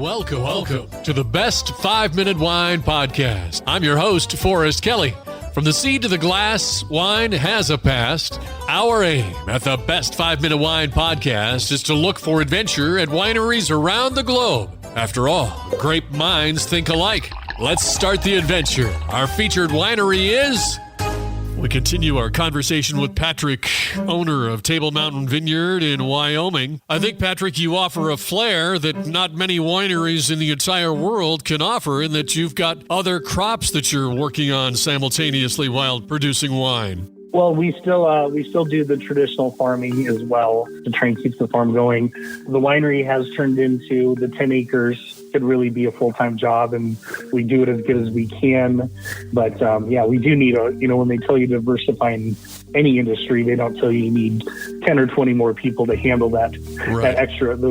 Welcome to the Best 5-Minute Wine Podcast. I'm your host, Forrest Kelly. From the seed to the glass, wine has a past. Our aim at the Best 5-Minute Wine Podcast is to look for adventure at wineries around the globe. After all, grape minds think alike. Let's start the adventure. Our featured winery is... We continue our conversation with Patrick, owner of Table Mountain Vineyard in Wyoming. I think, Patrick, you offer a flair that not many wineries in the entire world can offer, in that you've got other crops that you're working on simultaneously while producing wine. Well, we still do the traditional farming as well to try and keep the farm going. The winery has turned into the 10 acres. Could really be a full-time job, and we do it as good as we can. But we do need when they tell you to diversify in any industry, they don't tell you need 10 or 20 more people to handle those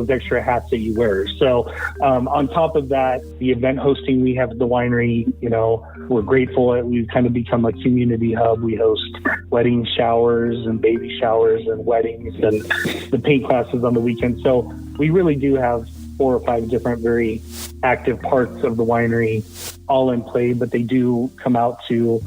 extra hats that you wear. So on top of that, the event hosting we have at the winery, we're grateful that we've kind of become a community hub. We host wedding showers and baby showers and weddings and the paint classes on the weekend. So we really do have 4 or 5 different very active parts of the winery all in play, but they do come out to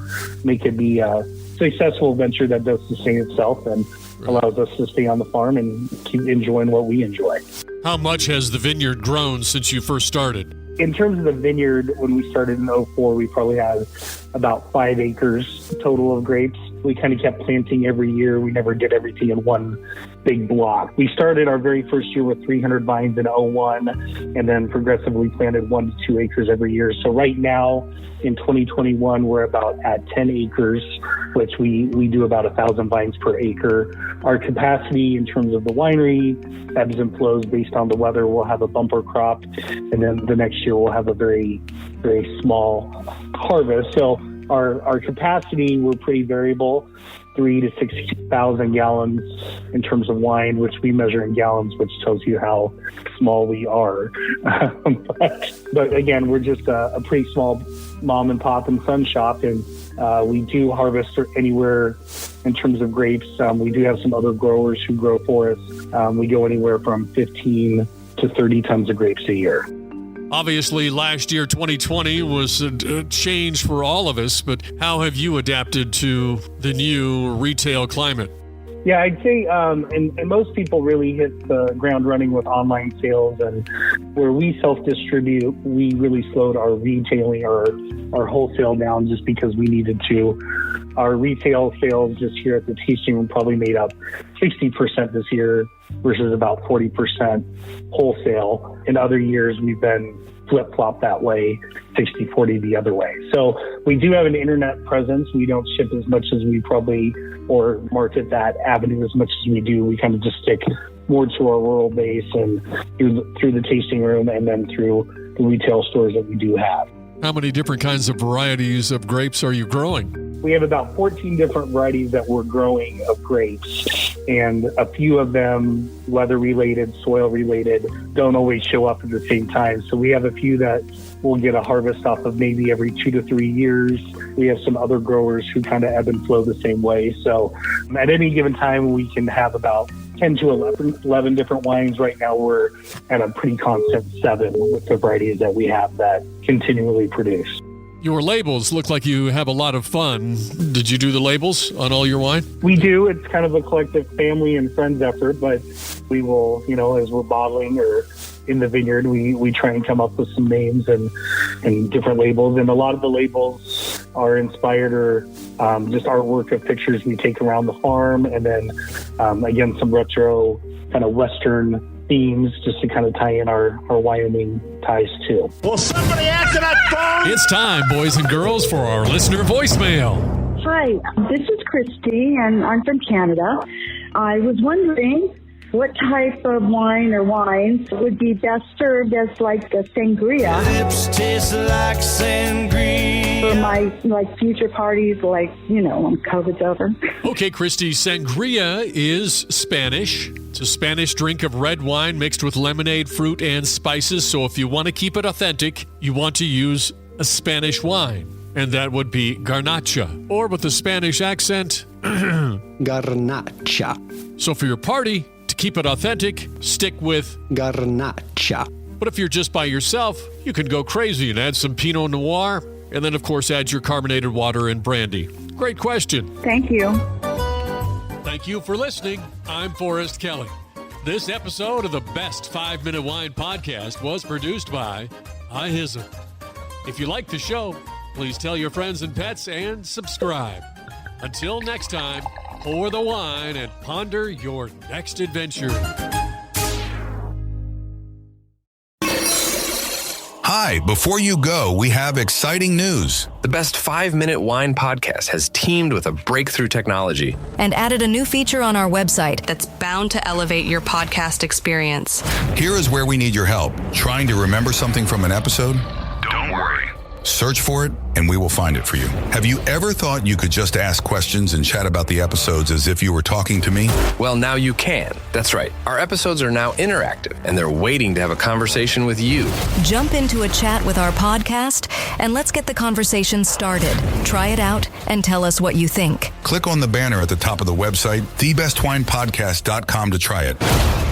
make it be a successful venture that does sustain itself and allows us to stay on the farm and keep enjoying what we enjoy. How much has the vineyard grown since you first started? In terms of the vineyard, when we started in 2004, we probably had about 5 acres total of grapes. We kind of kept planting every year. We never did everything in one big block. We started our very first year with 300 vines in 2001, and then progressively planted 1 to 2 acres every year. So right now, in 2021, we're about at 10 acres, which we do about 1,000 vines per acre. Our capacity in terms of the winery ebbs and flows based on the weather. We'll have a bumper crop, and then the next year we'll have a very, very small harvest. So our capacity, we're pretty variable, 3,000 to 6,000 gallons in terms of wine, which we measure in gallons, which tells you how small we are. but again, we're just a pretty small mom and pop and son shop, and we do harvest anywhere in terms of grapes. We do have some other growers who grow for us. We go anywhere from 15 to 30 tons of grapes a year. Obviously, last year, 2020, was a change for all of us, but how have you adapted to the new retail climate? Yeah, I'd say, and most people really hit the ground running with online sales, and where we self-distribute, we really slowed our retailing, our wholesale down just because we needed to. Our retail sales just here at the tasting room probably made up 60% this year versus about 40% wholesale. In other years, we've been flip-flop that way, 60-40 the other way. So we do have an internet presence. We don't ship as much as we probably, or market that avenue as much as we do. We kind of just stick more to our rural base and through the tasting room and then through the retail stores that we do have. How many different kinds of varieties of grapes are you growing? We have about 14 different varieties that we're growing of grapes, and a few of them, weather-related, soil-related, don't always show up at the same time. So we have a few that we'll get a harvest off of maybe every 2 to 3 years. We have some other growers who kind of ebb and flow the same way. So at any given time, we can have about 10 to 11 different wines. Right now, we're at a pretty constant 7 with the varieties that we have that continually produce. Your labels look like you have a lot of fun. Did you do the labels on all your wine? We do. It's kind of a collective family and friends effort, but we will, as we're bottling or in the vineyard, we try and come up with some names and different labels. And a lot of the labels are inspired or just artwork of pictures we take around the farm. And then, again, some retro kind of Western themes just to kind of tie in our Wyoming ties too. Well, somebody answer that phone! It's time, boys and girls, for our listener voicemail. Hi, this is Christy, and I'm from Canada. I was wondering what type of wine or wines would be best served as like a sangria. Lips taste like sangria. For my future parties, when COVID's over. Okay, Christy, sangria is Spanish. It's a Spanish drink of red wine mixed with lemonade, fruit, and spices. So if you want to keep it authentic, you want to use a Spanish wine. And that would be garnacha. Or with a Spanish accent, garnacha. So for your party, to keep it authentic, stick with garnacha. But if you're just by yourself, you can go crazy and add some Pinot Noir, and then, of course, add your carbonated water and brandy. Great question. Thank you. Thank you for listening. I'm Forrest Kelly. This episode of the Best 5 Minute Wine Podcast was produced by iHism. If you like the show, please tell your friends and pets and subscribe. Until next time, pour the wine and ponder your next adventure. Hi, before you go, we have exciting news. The Best 5 Minute Wine Podcast has teamed with a breakthrough technology and added a new feature on our website that's bound to elevate your podcast experience. Here is where we need your help. Trying to remember something from an episode? Don't worry. Search for it, and we will find it for you. Have you ever thought you could just ask questions and chat about the episodes as if you were talking to me? Well, now you can. That's right. Our episodes are now interactive, and they're waiting to have a conversation with you. Jump into a chat with our podcast, and let's get the conversation started. Try it out, and tell us what you think. Click on the banner at the top of the website, thebestwinepodcast.com, to try it.